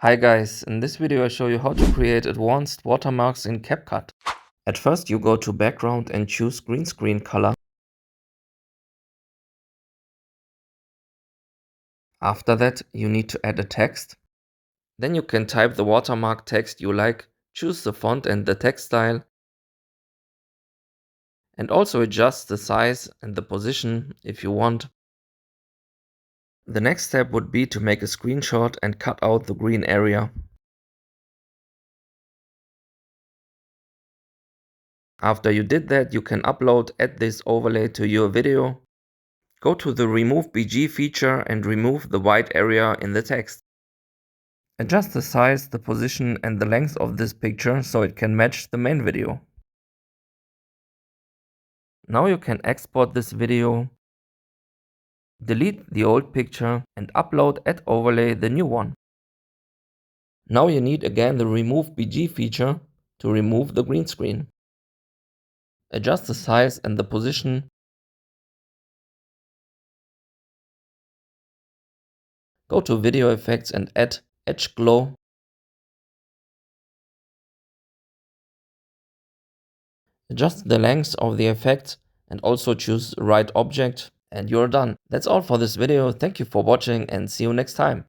Hi guys, in this video I show you how to create advanced watermarks in Capcut. At first you go to background and choose green screen color. After that you need to add a text. Then you can type the watermark text you like, choose the font and the text style, and also adjust the size and the position if you want. The next step would be to make a screenshot and cut out the green area. After you did that, you can add this overlay to your video. Go to the Remove BG feature and remove the white area in the text. Adjust the size, the position and the length of this picture so it can match the main video. Now you can export this video, delete the old picture and add overlay the new one. Now you need again the Remove BG feature to remove the green screen. Adjust the size and the position. Go to Video Effects and add Edge Glow. Adjust the length of the effect and also choose the right object and you're done. That's all for this video. Thank you for watching and see you next time.